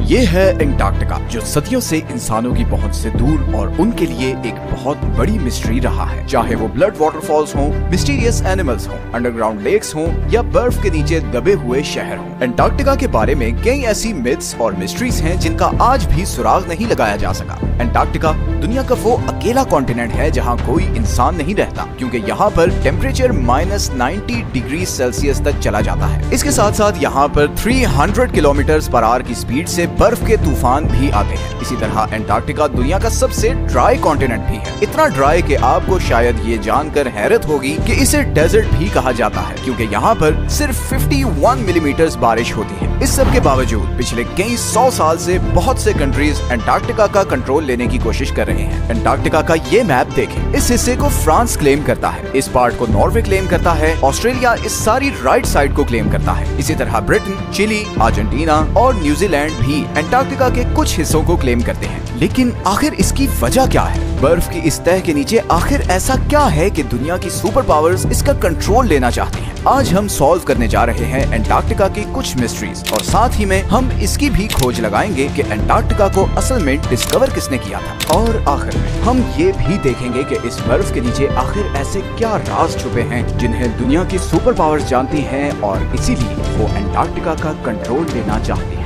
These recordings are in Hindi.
ये है एंटार्क्टिका, जो सदियों से इंसानों की पहुंच से दूर और उनके लिए एक बहुत बड़ी मिस्ट्री रहा है। चाहे वो ब्लड वाटरफॉल्स हों, मिस्टीरियस एनिमल्स हों, अंडरग्राउंड लेक्स हों या बर्फ के नीचे दबे हुए शहर हों, एंटार्क्टिका के बारे में कई ऐसी मिथ्स और मिस्ट्रीज हैं जिनका आज भी सुराग नहीं लगाया जा सका। एंटार्क्टिका दुनिया का वो अकेला कॉन्टिनेंट है जहाँ कोई इंसान नहीं रहता, क्योंकि यहाँ पर टेम्परेचर -90 डिग्री सेल्सियस तक चला जाता है। इसके साथ साथ यहाँ पर 300 किलोमीटर/आवर की स्पीड से बर्फ के तूफान भी आते हैं। इसी तरह एंटार्क्टिका दुनिया का सबसे ड्राई कॉन्टिनेंट भी है, इतना ड्राई कि आपको शायद ये जानकर हैरत होगी कि इसे डेजर्ट भी कहा जाता है, क्योंकि यहाँ पर सिर्फ 51 मिलीमीटर बारिश होती है। इस सब के बावजूद पिछले कई 100 साल से बहुत से कंट्रीज एंटार्क्टिका का कंट्रोल लेने की कोशिश कर रहे हैं। एंटार्क्टिका का ये मैप देखें, इस हिस्से को फ्रांस क्लेम करता है, इस पार्ट को नॉर्वे क्लेम करता है, ऑस्ट्रेलिया इस सारी राइट साइड को क्लेम करता है। इसी तरह ब्रिटेन, चिली, अर्जेंटीना और न्यूजीलैंड भी एंटार्क्टिका के कुछ हिस्सों को क्लेम करते हैं। लेकिन आखिर इसकी वजह क्या है? बर्फ की इस तह के नीचे आखिर ऐसा क्या है कि दुनिया की सुपर पावर्स इसका कंट्रोल लेना चाहती हैं? आज हम सॉल्व करने जा रहे हैं एंटार्क्टिका की कुछ मिस्ट्रीज, और साथ ही में हम इसकी भी खोज लगाएंगे कि एंटार्क्टिका को असल में डिस्कवर किसने किया था। और आखिर में हम ये भी देखेंगे कि इस बर्फ के नीचे आखिर ऐसे क्या राज छुपे हैं जिन्हें दुनिया की सुपर पावर्स जानती हैं और इसीलिए वो एंटार्क्टिका का कंट्रोल लेना चाहती हैं।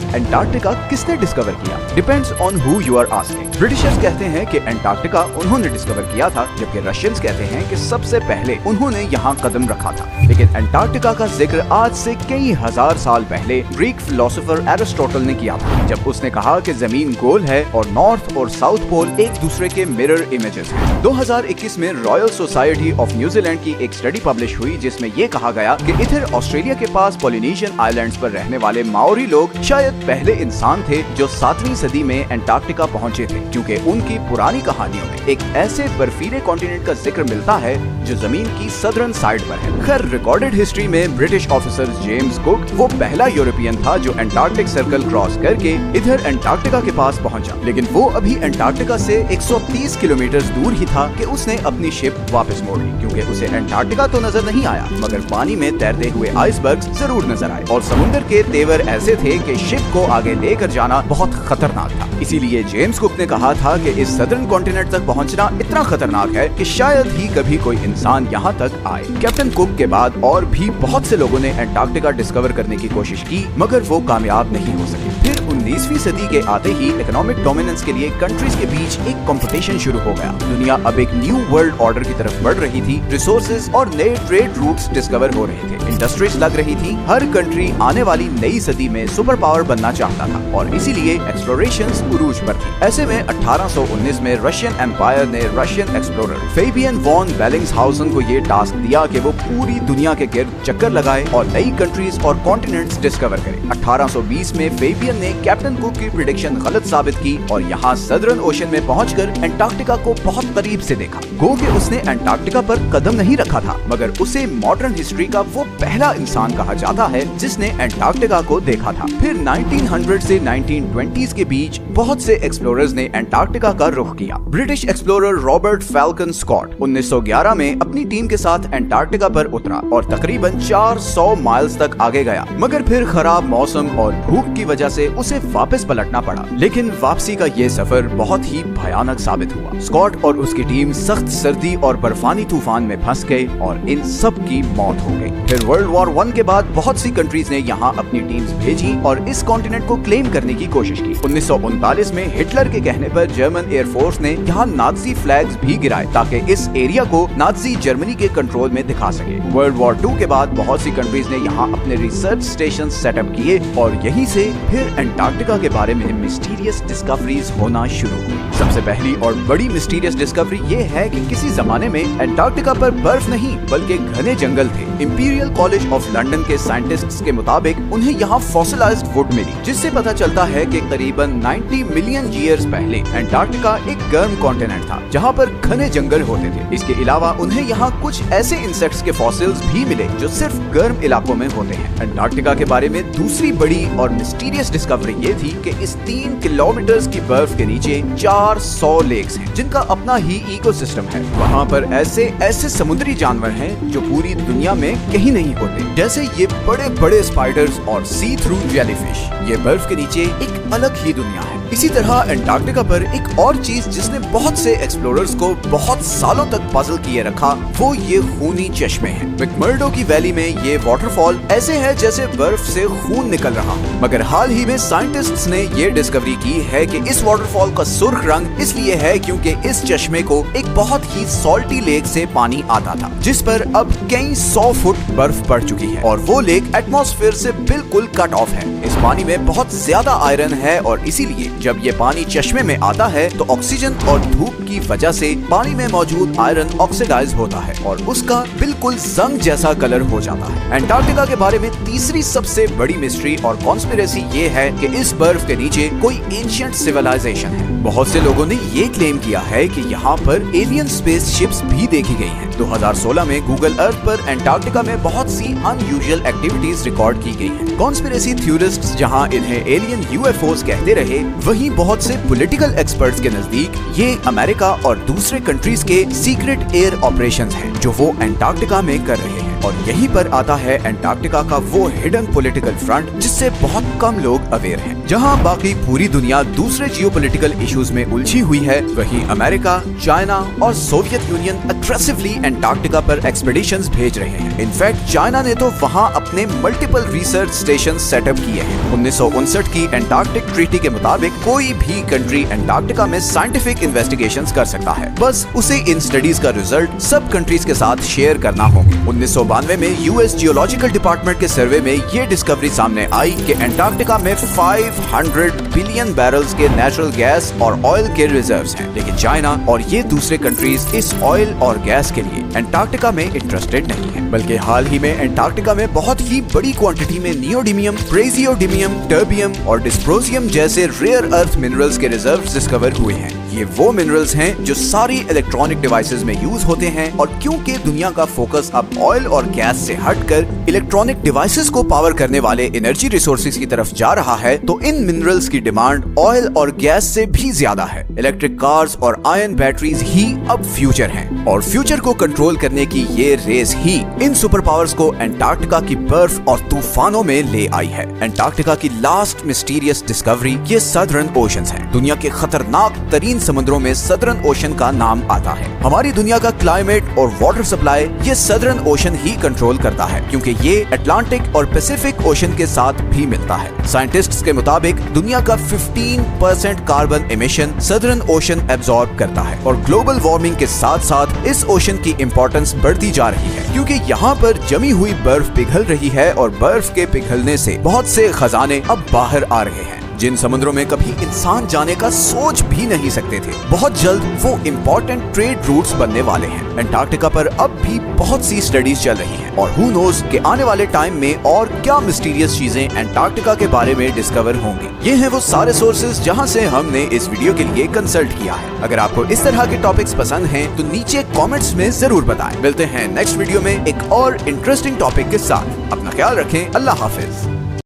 एंटार्क्टिका किसने डिस्कवर किया? Depends on who you are asking. Britishers कहते हैं कि एंटार्क्टिका उन्होंने डिस्कवर किया था, जबकि रशियंस कहते हैं कि सबसे पहले उन्होंने यहाँ कदम रखा था। लेकिन एंटार्क्टिका का जिक्र आज से कई हजार साल पहले ग्रीक फिलोसोफर एरिस्टोटल ने किया था, जब उसने कहा कि जमीन गोल है और नॉर्थ और साउथ पोल एक दूसरे के मिरर इमेजेस हैं। 2021 में रॉयल सोसाइटी ऑफ न्यूजीलैंड की एक स्टडी पब्लिश हुई, जिसमें ये कहा गया कि इधर ऑस्ट्रेलिया के पास पॉलिनेशियन आइलैंड्स पर रहने वाले माओरी लोग शायद पहले इंसान थे जो 7वीं सदी में एंटार्क्टिका पहुंचे थे, क्योंकि उनकी पुरानी कहानियों में एक ऐसे बर्फीले कॉन्टिनेंट का जिक्र मिलता है जो जमीन की सदर्न साइड पर है। खैर, रिकॉर्डेड हिस्ट्री में ब्रिटिश ऑफिसर जेम्स कुक वो पहला यूरोपियन था जो एंटार्क्टिक सर्कल क्रॉस करके इधर एंटार्क्टिका के पास पहुंचा। लेकिन वो अभी एंटार्क्टिका से 130 किलोमीटर दूर ही था कि उसने अपनी शिप वापस मोड़ ली, क्योंकि उसे एंटार्क्टिका तो नजर नहीं आया, मगर पानी में तैरते हुए आइसबर्ग्स जरूर नजर आए, और समुद्र के तेवर ऐसे थे कि शिप को आगे लेकर जाना बहुत खतरनाक था। इसीलिए जेम्स कुक ने कहा था कि इस सदर्न कॉन्टिनेंट तक पहुंचना इतना खतरनाक है कि शायद ही कभी कोई इंसान यहाँ तक आए। कैप्टन कुक के बाद और भी बहुत से लोगों ने एंटार्क्टिका डिस्कवर करने की कोशिश की, मगर वो कामयाब नहीं हो सके। फिर 19वीं सदी के आते ही इकोनॉमिक डोमिनेंस के लिए कंट्रीज के बीच एक कंपटीशन शुरू हो गया। दुनिया अब एक न्यू वर्ल्ड ऑर्डर की तरफ बढ़ रही थी। रिसोर्सेज और नए ट्रेड रूट्स डिस्कवर हो रहे थे, इंडस्ट्रीज लग रही थी। हर कंट्री आने वाली नई सदी में सुपर पावर बनना चाहता था, और इसीलिए एक्सप्लोरेशंस उरूज पर थी। ऐसे में 1819 में रशियन एम्पायर ने रशियन एक्सप्लोरर फेबियन वॉन बेलिंग्सहाउसन को ये टास्क दिया कि वो पूरी दुनिया के गिर्द चक्कर लगाए और नई कंट्रीज और कॉन्टिनेंट्स डिस्कवर करे। 1820 में फेबियन ने कैप्टन कुक की प्रेडिक्शन गलत साबित की और यहाँ सदर्न ओशन में पहुंचकर एंटार्क्टिका को बहुत करीब से देखा। गो कि उसने एंटार्क्टिका पर कदम नहीं रखा था, मगर उसे मॉडर्न हिस्ट्री का वो पहला इंसान कहा जाता है जिसने एंटार्क्टिका को देखा था। फिर 1900 से 1920s के बीच बहुत से एक्सप्लोरर्स ने एंटार्क्टिका का रुख किया। British explorer Robert Falcon Scott 1911 में अपनी टीम के साथ एंटार्क्टिका पर उतरा और तकरीबन 400 माइल्स तक आगे गया, मगर फिर खराब मौसम और भूख की वजह से उसे वापस पलटना पड़ा। लेकिन वापसी का ये सफर बहुत ही भयानक साबित हुआ। स्कॉट और उसकी टीम सख्त सर्दी और बर्फानी तूफान में फंस गए और इन सब की मौत हो गई। फिर वर्ल्ड वॉर 1 के बाद बहुत सी कंट्रीज ने यहाँ अपनी टीम्स भेजी और इस कॉन्टिनेंट को क्लेम करने की कोशिश की। 1939 में हिटलर के कहने पर जर्मन एयरफोर्स ने यहाँ नाजी फ्लैग्स भी गिराए ताकि इस एरिया को नाजी जर्मनी के कंट्रोल में दिखा सके। वर्ल्ड वॉर 2 के बाद बहुत सी कंट्रीज ने यहाँ अपने रिसर्च स्टेशन सेटअप किए और यहीं से फिर एंटार्क्टिका के बारे में मिस्टीरियस डिस्कवरीज होना शुरू हुई। सबसे पहली और बड़ी मिस्टीरियस डिस्कवरी ये है कि किसी जमाने में एंटार्क्टिका पर बर्फ नहीं बल्कि घने जंगल थे। इंपीरियल कॉलेज ऑफ लंदन के साइंटिस्ट्स के मुताबिक उन्हें यहाँ फॉसिलाइज्ड वुड मिली, जिससे पता चलता है कि करीबन 90 3 मिलियन ईयर्स पहले एंटार्क्टिका एक गर्म कॉन्टिनेंट था जहाँ पर घने जंगल होते थे। इसके अलावा उन्हें यहाँ कुछ ऐसे इंसेक्ट्स के फॉसिल्स भी मिले जो सिर्फ गर्म इलाकों में होते हैं। एंटार्क्टिका के बारे में दूसरी बड़ी और मिस्टीरियस डिस्कवरी ये थी कि इस 3 किलोमीटर की बर्फ के नीचे 400 लेक्स हैं जिनका अपना ही इकोसिस्टम है। वहाँ पर ऐसे समुद्री जानवर हैं जो पूरी दुनिया में कहीं नहीं होते, जैसे ये बड़े बड़े स्पाइडर्स और सी थ्रू जेलीफिश। ये बर्फ के नीचे एक अलग ही दुनिया है। इसी तरह एंटार्क्टिका पर एक और चीज जिसने बहुत से एक्सप्लोरर्स को बहुत सालों तक पजल किए रखा, वो ये खूनी चश्मे हैं। मैकमर्डो की वैली में ये वाटरफॉल ऐसे है जैसे बर्फ से खून निकल रहा हो। मगर हाल ही में साइंटिस्ट्स ने ये डिस्कवरी की है कि इस वाटरफॉल का सुर्ख रंग इसलिए है क्योंकि इस चश्मे को एक बहुत ही सॉल्टी लेक से पानी आता था, जिस पर अब कई 100 फुट बर्फ पड़ चुकी है और वो लेक एटमॉस्फेयर से बिल्कुल कट ऑफ है। इस पानी में बहुत ज्यादा आयरन है और इसीलिए जब ये पानी चश्मे में आता है तो ऑक्सीजन और धूप की वजह से पानी में मौजूद आयरन ऑक्सीडाइज होता है और उसका बिल्कुल जंग जैसा कलर हो जाता है। एंटार्क्टिका के बारे में तीसरी सबसे बड़ी मिस्ट्री और कॉन्स्पिरेसी ये है कि इस बर्फ के नीचे कोई एंशिएंट सिविलाइजेशन है। बहुत से लोगों ने ये क्लेम किया है कि यहाँ पर एलियन स्पेस शिप्स भी देखी गई हैं। 2016 में गूगल अर्थ पर एंटार्क्टिका में बहुत सी अनयूजुअल एक्टिविटीज रिकॉर्ड की गई हैं। कॉन्स्पिरेसी थ्योरिस्ट्स जहाँ इन्हें एलियन यूएफओस कहते रहे, वहीं बहुत से पॉलिटिकल एक्सपर्ट्स के नजदीक ये अमेरिका और दूसरे कंट्रीज के सीक्रेट एयर ऑपरेशंस हैं जो वो एंटार्क्टिका में कर रहे हैं। और यहीं पर आता है एंटार्क्टिका का वो हिडन पॉलिटिकल फ्रंट जिससे बहुत कम लोग अवेयर हैं। जहां बाकी पूरी दुनिया दूसरे जियोपॉलिटिकल इश्यूज में उलझी हुई है, वहीं अमेरिका, चाइना और सोवियत यूनियन अग्रेसिवली एंटार्क्टिका पर एक्सपेडिशंस भेज रहे हैं। इनफैक्ट चाइना ने तो वहां अपने मल्टीपल रिसर्च स्टेशन सेटअप किए हैं। 1959 की एंटार्क्टिक ट्रीटी के मुताबिक कोई भी कंट्री एंटार्क्टिका में साइंटिफिक इन्वेस्टिगेशंस कर सकता है, बस उसे इन स्टडीज का रिजल्ट सब कंट्रीज के साथ शेयर करना होगा। 1992 में यूएस जियोलॉजिकल डिपार्टमेंट के सर्वे में ये डिस्कवरी सामने आई कि एंटार्क्टिका में 500 बिलियन बैरल्स के नेचुरल गैस और ऑयल के रिजर्व्स हैं, लेकिन चाइना और ये दूसरे कंट्रीज इस ऑयल और गैस के लिए एंटार्क्टिका में इंटरेस्टेड नहीं है। बल्कि हाल ही में एंटार्क्टिका में बहुत ही बड़ी क्वांटिटी में नियोडिमियम, प्रेजियोडिमियम, टर्बियम और डिस्प्रोजियम जैसे रेयर अर्थ मिनरल्स के रिजर्व्स डिस्कवर हुए हैं। ये वो मिनरल्स हैं जो सारी इलेक्ट्रॉनिक डिवाइसेस में यूज होते हैं और क्योंकि दुनिया का फोकस अब ऑयल और गैस से हटकर इलेक्ट्रॉनिक डिवाइसेस को पावर करने वाले एनर्जी रिसोर्सेज की तरफ जा रहा है, तो इन मिनरल्स की डिमांड ऑयल और गैस से भी ज्यादा है। इलेक्ट्रिक कार्स और आयन बैटरीज ही अब फ्यूचर हैं और फ्यूचर को कंट्रोल करने की ये रेस ही इन सुपर पावर्स को एंटार्क्टिका की बर्फ और तूफानों में ले आई है। एंटार्क्टिका की लास्ट मिस्टीरियस डिस्कवरी ये सदर्न ओशंस है। दुनिया के खतरनाक तरीन समुद्रों में सदर्न ओशन का नाम आता है। हमारी दुनिया का क्लाइमेट और वाटर सप्लाई ये सदर्न ओशन ही कंट्रोल करता है, क्योंकि ये अटलांटिक और पैसिफिक ओशन के साथ भी मिलता है। साइंटिस्ट्स के मुताबिक दुनिया का 15% carbon emission southern ocean absorb करता है और ग्लोबल वार्मिंग के साथ साथ इस ओशन की इंपॉर्टेंस बढ़ती जा रही है, क्योंकि यहाँ पर जमी हुई बर्फ पिघल रही है और बर्फ के पिघलने से बहुत से खजाने अब बाहर आ रहे हैं जिन समुद्रों में कभी इंसान जाने का सोच भी नहीं सकते थे। बहुत जल्द वो इम्पोर्टेंट ट्रेड रूट्स बनने वाले हैं। एंटार्क्टिका पर अब भी बहुत सी स्टडीज चल रही हैं और हु नोज कि आने वाले टाइम में और क्या मिस्टीरियस चीजें एंटार्क्टिका के बारे में डिस्कवर होंगी। ये हैं वो सारे सोर्सेज जहां से हमने इस वीडियो के लिए कंसल्ट किया है। अगर आपको इस तरह के टॉपिक्स पसंद हैं तो नीचे कमेंट्स में जरूर बताएं। मिलते हैं नेक्स्ट वीडियो में एक और इंटरेस्टिंग टॉपिक के साथ। अपना ख्याल रखें। अल्लाह हाफिज।